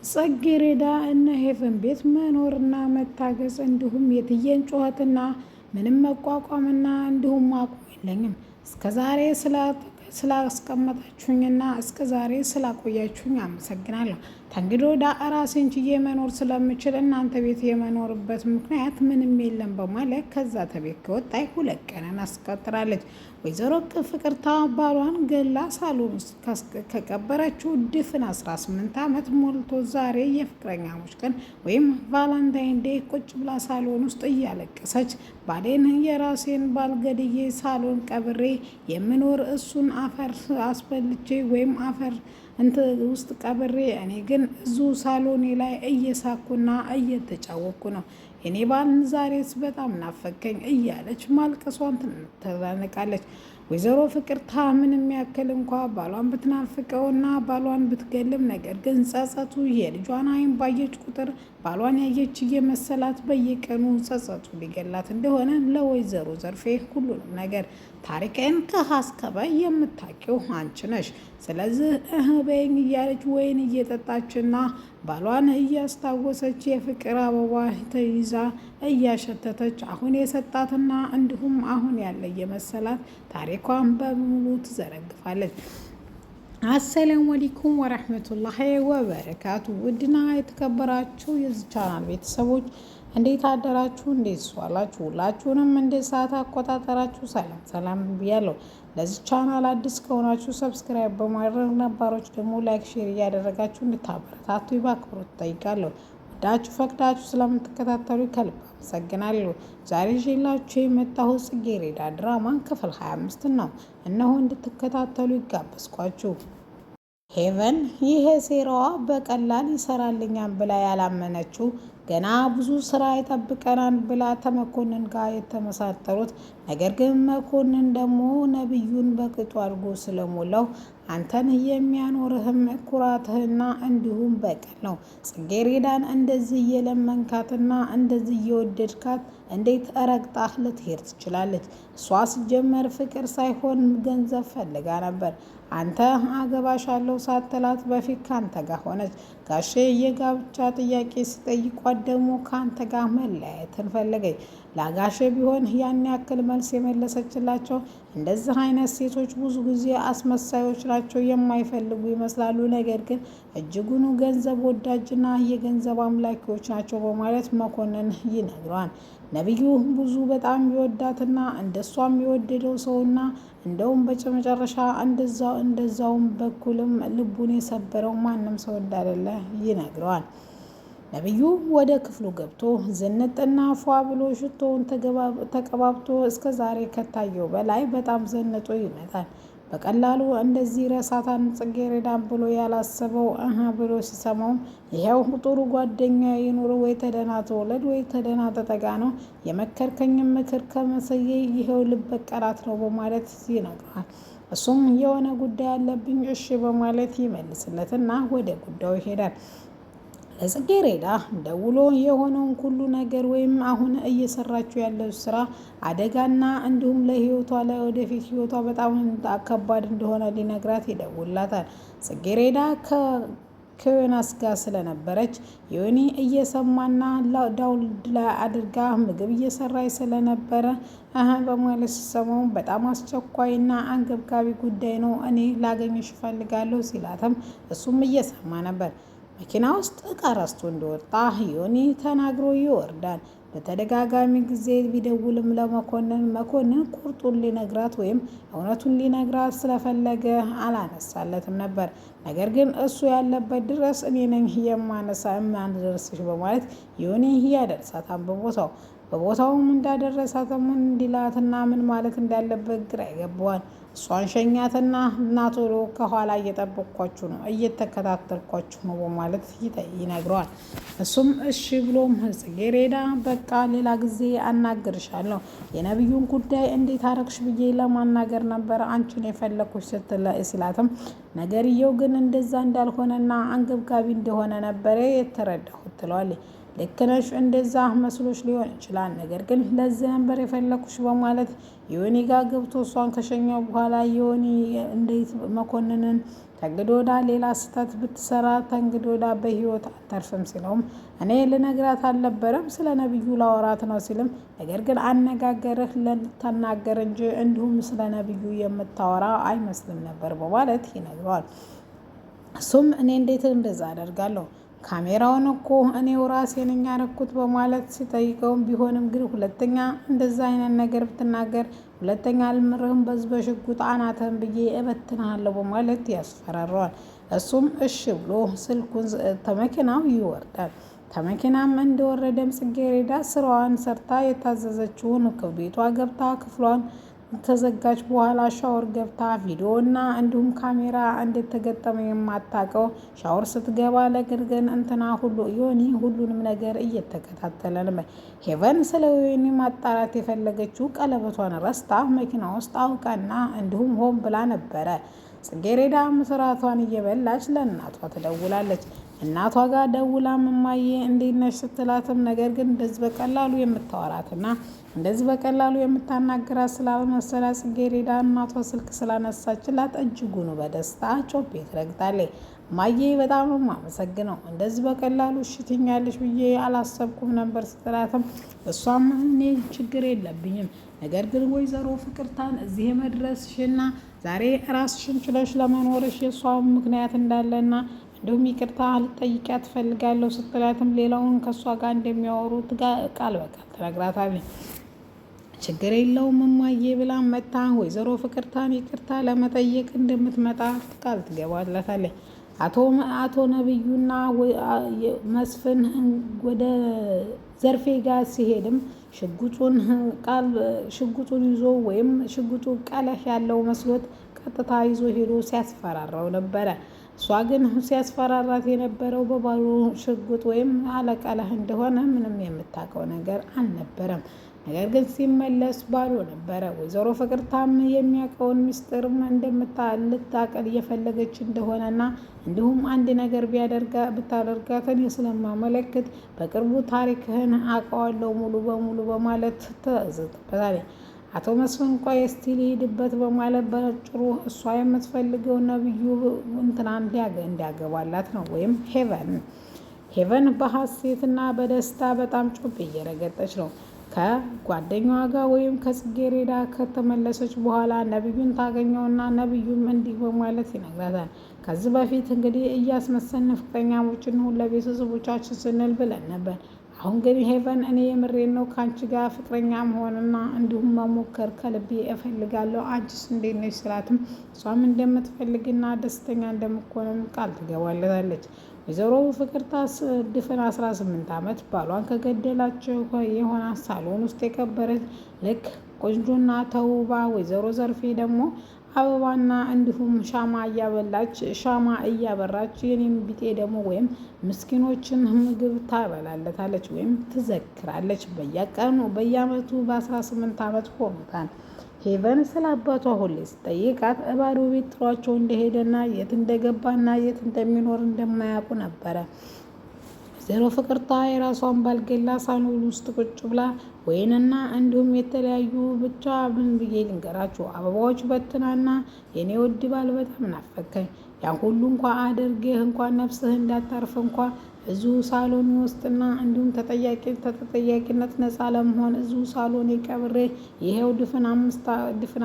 ጽጌረዳ እነ ሄቨን ቤት መኖርና መታገስ እንዲሁም የትየን ጩኸትና ምንም መቋቋምና እንዲሁም አቅሙ የለኝም። እስከዛሬ ስላስቀመጣችሁኝና እስከዛሬ ስላቆያችሁኝ አመሰግናለሁ። ተንግዶ ራሴን ችዬ መኖር ስለምችል እናንተ ቤት የመኖርበት ምክንያት ምንም የለም በማለት ከዛ ተቤት ከወጣይ 2 ቀንን አስቆጥራለች። ወይዘሮ ፍቅርታ ባሏን ገላ ሳሎን ውስጥ ከቀበረችው ድፍን 18 ዓመት ሞልቶ ዛሬ የፍቅረኛሞች ቀን ወይም ቫላንታይን ዴይ ቁጭ ብላ ሳሎን ውስጥ እያለቀሰች ባሌን የራሴን ባልገድዬ ሳሎን ቀብሬ የምኖር እሱን አፈር አስበልቼ ወይም አፈር ውስጥ ቀብሬ እኔ ግን እዙ ሳሎኔ ላይ እየሳኩና እየተጫወኩ ነው። የኔ ባል ዛሬስ በጣም ናፈቀኝ እያለች ማልቀሷን ትናነቃለች። ወይዘሮ ፍቅርታ ምንም ያክል እንኳ ባሏን ብትናፍቀውና ባሏን ብትገልም ነገር ግን ጸጸቱ የልጇን ዓይን ባየች ቁጥር ባሏን ያየች እየመሰላት በየቀኑ ጸጸቱ ሊገላት እንደሆነ ለወይዘሮ ዘርፌ ሁሉንም ነገር ታሪክን ከሀስከበ የምታውቂው አንቺ ነሽ። ስለዚህ በይኝ እያለች ወይን እየጠጣችና ባሏን እያስታወሰች የፍቅር አበባ ተይዛ እያሸተተች አሁን የሰጣትና እንዲሁም አሁን ያለ የመሰላት ታሪኳን በሙሉ ትዘረግፋለች። አሰላሙ አለይኩም ወራህመቱላሂ ወበረካቱ። ውድና የተከበራችሁ የዚህ ቻናል ቤተሰቦች እንዴት አደራችሁ? እንዴት ዋላችሁ? ሁላችሁንም እንደ ሰዓት አቆጣጠራችሁ ሰላም ብያለሁ። ለዚህ ቻናል አዲስ ከሆናችሁ ሰብስክራይብ በማድረግ ነባሮች ደግሞ ላይክ፣ ሼር እያደረጋችሁ እንድታበረታቱ በአክብሮት እጠይቃለሁ። ወዳችሁ ፈቅዳችሁ ስለምትከታተሉ ከልብ አመሰግናለሁ። ዛሬ ይዤላችሁ የመጣሁት ጽጌረዳ ድራማን ክፍል 25 ነው። እነሆ እንድትከታተሉ ይጋበዝኳችሁ። ሄቨን ይሄ ሴራዋ በቀላል ይሰራልኛል ብላ ያላመነችው ገና ብዙ ስራ ይጠብቀናል ብላ ከመኮንን ጋር የተመሳጠሩት ነገር ግን መኮንን ደግሞ ነብዩን በቅጡ አድርጎ ስለሞላው አንተን የሚያኖርህም ኩራትህና እንዲሁም በቀል ነው። ጽጌረዳን እንደዚህ እየለመንካትና እንደዚህ እየወደድካት እንዴት ረግጣህ ልትሄድ ትችላለች? እሷ ሲጀመር ፍቅር ሳይሆን ገንዘብ ፈልጋ ነበር። አንተ አገባሻለሁ ሳትላት በፊት ካንተ ጋር ሆነች። ጋሼ የጋብቻ ጥያቄ ሲጠይቋት ደግሞ ካንተ ጋር መለያየትን ፈለገች። ለጋሼ ቢሆን ያን ያክል መልስ የመለሰችላቸው እንደዚህ አይነት ሴቶች ብዙ ጊዜ አስመሳዮች ናቸው፣ የማይፈልጉ ይመስላሉ፣ ነገር ግን እጅጉኑ ገንዘብ ወዳጅና የገንዘብ አምላኪዎች ናቸው በማለት መኮንን ይነግረዋል። ነብዩ ብዙ በጣም ይወዳትና እንደሷም የወደደው ሰውና እንደውም በመጨረሻ እንደዛውም በኩልም ልቡን የሰበረው ማንም ሰው እንዳሌለ ይነግረዋል። ነብዩ ወደ ክፍሉ ገብቶ ዝንጥና ፏ ብሎ ሽቶውን ተቀባብቶ እስከ ዛሬ ከታየው በላይ በጣም ዘንጦ ይመጣል። በቀላሉ እንደዚህ ረሳታን ጽጌረዳን ብሎ ያላሰበው ብሎ ሲሰማው ይሄው ጥሩ ጓደኛ ይኑር፣ ወይ ተደና ተወለድ ወይ ተደና ተጠጋ ነው የመከርከኝ ምክር ከመሰየ ይሄው ልበቀላት ነው በማለት ይነግረዋል። እሱም የሆነ ጉዳይ አለብኝ እሺ በማለት ይመልስለትና ወደ ጉዳዩ ይሄዳል። ለጽጌረዳ ደውሎ የሆነውን ሁሉ ነገር ወይም አሁን እየሰራችው ያለው ስራ አደጋና እንዲሁም ለህይወቷ ለወደፊት ህይወቷ በጣም ከባድ እንደሆነ ሊነግራት ይደውላታል። ጽጌረዳ ከዮናስ ጋር ስለነበረች ዮኒ እየሰማና ዳውድ ላይ አድርጋ ምግብ እየሰራች ስለነበረ በማለት ሲሰማው በጣም አስቸኳይና አንገብጋቢ ጉዳይ ነው፣ እኔ ላገኝሽ እፈልጋለሁ ሲላትም እሱም እየሰማ ነበር። መኪና ውስጥ እቃ ረስቶ እንደወጣ ዮኒ ተናግሮ ይወርዳል። በተደጋጋሚ ጊዜ ቢደውልም መኮንን ቁርጡን ሊነግራት ወይም እውነቱን ሊነግራት ስለፈለገ አላነሳለትም ነበር። ነገር ግን እሱ ያለበት ድረስ እኔ ነኝ የማደርስሽ በማለት ዮኒ ያደርሳታል። በቦታውም እንዳደረሳት ምን እንዲላትና ምን ማለት እንዳለበት ግራ ይገባዋል። እሷን ሸኛትና እናቶሎ ከኋላ እየጠበቅኳችሁ ነው፣ እየተከታተልኳችሁ ነው በማለት ይነግረዋል። እሱም እሺ ብሎም ጽጌረዳ በቃ ሌላ ጊዜ አናግርሻለሁ፣ የነብዩን ጉዳይ እንዴት አረግሽ ብዬ ለማናገር ነበር አንቺን የፈለኩሽ ሲላትም ነገርየው ግን እንደዛ እንዳልሆነና አንገብጋቢ እንደሆነ ነበረ የተረዳሁት ትለዋለች። ልክ ነሽ፣ እንደዛ መስሎሽ ሊሆን ይችላል፣ ነገር ግን ለዚህ ነበር የፈለኩሽ በማለት ዮኒ ጋር ገብቶ እሷን ከሸኘው በኋላ ዮኒ እንዴት መኮንንን ተንግዶ ወዳ ሌላ ስህተት ብትሰራ ተንግዶ ወዳ በህይወት አተርፍም ሲለውም እኔ ልነግራት አልነበረም ስለ ነብዩ ላወራት ነው ሲልም ነገር ግን አነጋገርህ ለተናገር እንጂ እንዲሁም ስለ ነብዩ የምታወራ አይመስልም ነበር በማለት ይነግረዋል። እሱም እኔ እንዴት እንደዛ አደርጋለሁ ካሜራውን እኮ እኔው ራሴ ነኝ ያነኩት በማለት ሲጠይቀውም ቢሆንም ግን ሁለተኛ እንደዛ አይነት ነገር ብትናገር ሁለተኛ አልምርህም በሽጉጥ አናተን ብዬ እበትናለሁ በማለት ያስፈራረዋል። እሱም እሺ ብሎ ስልኩን ተመኪናው ይወርዳል። ከመኪናም እንደወረደም ጽጌረዳ ስራዋን ሰርታ የታዘዘችውን ከቤቷ ገብታ ክፍሏን ከዘጋች በኋላ ሻወር ገብታ ቪዲዮና እንዲሁም ካሜራ እንደተገጠመ የማታውቀው ሻወር ስትገባ ለግርግን እንትና ሁሉ ዮኒ ሁሉንም ነገር እየተከታተለ ነበር። ሄቨን ስለ ዮኒ ማጣራት የፈለገችው ቀለበቷን ረስታ መኪና ውስጥ አውቃና እንዲሁም ሆን ብላ ነበረ። ጽጌረዳ ምስራቷን እየበላች ለእናቷ ትደውላለች። እናቷ ጋር ደውላ እማዬ እንዴት ነሽ ስትላትም ነገር ግን እንደዚህ በቀላሉ የምታወራትና እንደዚህ በቀላሉ የምታናግራት ስላልመሰላት ጽጌረዳ እናቷ ስልክ ስላነሳችላት እጅጉን በደስታ ጮቤ ትረግጣለች። እማዬ በጣም ነው የማመሰግነው እንደዚህ በቀላሉ እሺ ትኛለሽ ብዬ አላሰብኩም ነበር ስትላትም እሷም እኔ ችግር የለብኝም ነገር ግን ወይዘሮ ፍቅርታን እዚህ መድረስሽና ዛሬ ራስሽን ችለሽ ለመኖርሽ የእሷ ምክንያት እንዳለና እንዲሁም ይቅርታ ልጠይቂያት ትፈልጋለሁ ስትላትም ሌላውን ከእሷ ጋር እንደሚያወሩ ቃል በቃል ትነግራታለች። ችግር የለውም እማዬ ብላ መታ ወይዘሮ ፍቅርታን ይቅርታ ለመጠየቅ እንደምትመጣ ቃል ትገባላታለች። አቶ ነብዩና መስፍን ወደ ዘርፌ ጋር ሲሄድም ሽጉጡን ይዞ ወይም ሽጉጡ ቀለህ ያለው መስሎት ቀጥታ ይዞ ሄዶ ሲያስፈራራው ነበረ። እሷ ግን ሲያስፈራራት የነበረው በባዶ ሽጉጥ ወይም አለቀለህ እንደሆነ ምንም የምታውቀው ነገር አልነበረም። ነገር ግን ሲመለስ ባዶ ነበረ። ወይዘሮ ፍቅርታም የሚያውቀውን ሚስጥርም ልታቀል እየፈለገች እንደሆነና እንዲሁም አንድ ነገር ብታደርጋትን ስለማመለክት በቅርቡ ታሪክህን አውቀዋለሁ ሙሉ በሙሉ በማለት ትዝትበታለች። አቶ መስፍን ቆይ እስቲ ልሂድበት በማለት በጭሩ እሷ የምትፈልገው ነብዩ እንትናን እንዲያገባላት ነው ወይም ሄቨን በሐሴትና በደስታ በጣም ጮቤ እየረገጠች ነው። ከጓደኛዋ ጋር ወይም ከጽጌረዳ ከተመለሰች በኋላ ነብዩን ታገኘውና ነብዩም እንዲህ በማለት ይነግራታል። ከዚህ በፊት እንግዲህ እያስመሰልን ፍቅረኛሞች እንሁን ለቤተሰቦቻችን ስንል ብለን ነበር። አሁን ግን ሄቨን እኔ የምሬን ነው ከአንቺ ጋር ፍቅረኛ መሆንና እንዲሁም መሞከር ከልቤ እፈልጋለሁ አንቺስ እንዴት ነሽ ስላትም እሷም እንደምትፈልግና ደስተኛ እንደምትሆንም ቃል ትገባለታለች። ወይዘሮ ፍቅርታ ድፍን 18 ዓመት ባሏን ከገደላቸው የሆነ ሳሎን ውስጥ የቀበረች ልክ ቆንጆና ተውባ ወይዘሮ ዘርፌ ደግሞ አበባና እንዲሁም ሻማ እያበራች የኔም ቢጤ ደግሞ ወይም ምስኪኖችን ምግብ ታበላለታለች ወይም ትዘክራለች። በየቀኑ በየዓመቱ በ18 ዓመት ሆኖታል። ሄቨን ስለ አባቷ ሁሌ ስጠይቃት ባዶ ቤት ጥሯቸው እንደሄደና የት እንደገባና የት እንደሚኖር እንደማያውቁ ነበረ። ወይዘሮ ፍቅርታ የራሷን ባልገላ ሳሎን ውስጥ ቁጭ ብላ ወይንና እንዲሁም የተለያዩ ብቻ ምን ብዬ ልንገራችሁ አበባዎች በትናና የኔ ውድ ባል በጣም ናፈከኝ ያን ሁሉ እንኳን አድርጌህ እንኳን ነፍስህ እንዳታርፍ እንኳን እዚሁ ሳሎን ውስጥና እንዲሁም ተጠያቂነት ነፃ ለመሆን እዚሁ ሳሎን ቀብሬ ይሄው ድፍን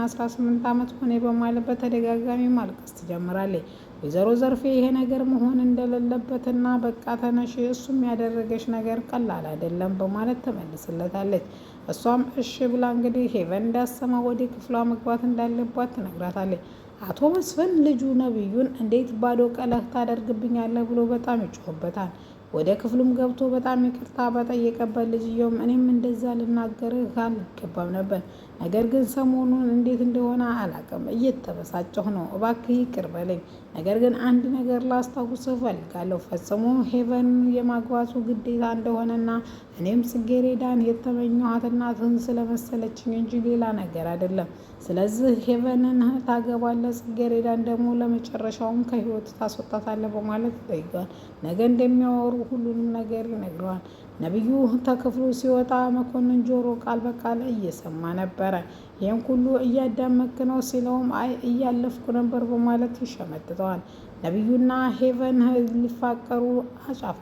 18 ዓመት ሆነ በማለት በተደጋጋሚ ማልቀስ ትጀምራለች። ወይዘሮ ዘርፌ ይሄ ነገር መሆን እንደሌለበትና በቃ ተነሽ እሱም ያደረገች ነገር ቀላል አይደለም በማለት ተመልስለታለች። እሷም እሺ ብላ እንግዲህ ሄቨን እንዳሰማ ወደ ክፍሏ መግባት እንዳለባት ትነግራታለች። አቶ መስፍን ልጁ ነብዩን እንዴት ባዶ ቀለህ ታደርግብኛለህ ብሎ በጣም ይጮህበታል። ወደ ክፍሉም ገብቶ በጣም ይቅርታ በጠየቀበት ልጅየውም እኔም እንደዛ ልናገርህ አልገባም ነበር፣ ነገር ግን ሰሞኑን እንዴት እንደሆነ አላውቅም እየተበሳጨሁ ነው፣ እባክህ ይቅር በለኝ። ነገር ግን አንድ ነገር ላስታውስ እፈልጋለሁ፣ ፈጽሞ ሄቨን የማግባቱ ግዴታ እንደሆነና እኔም ጽጌረዳን የተመኘኋት እናትህን ስለመሰለችኝ እንጂ ሌላ ነገር አይደለም። ስለዚህ ሄቨንን ታገባለህ፣ ጽጌረዳን ደግሞ ለመጨረሻውም ከህይወት ታስወጣታለህ በማለት ይጠይቃል። ነገ እንደሚያወሩ ሁሉንም ነገር ይነግረዋል። ነብዩ ተክፍሉ ሲወጣ መኮንን ጆሮ ቃል በቃል እየሰማ ነበረ። ነበረ። ይህን ሁሉ እያዳመክ ነው ሲለውም አይ እያለፍኩ ነበር በማለት ይሸመጥጠዋል። ነቢዩና ሄቨን ሊፋቀሩ አጫፍ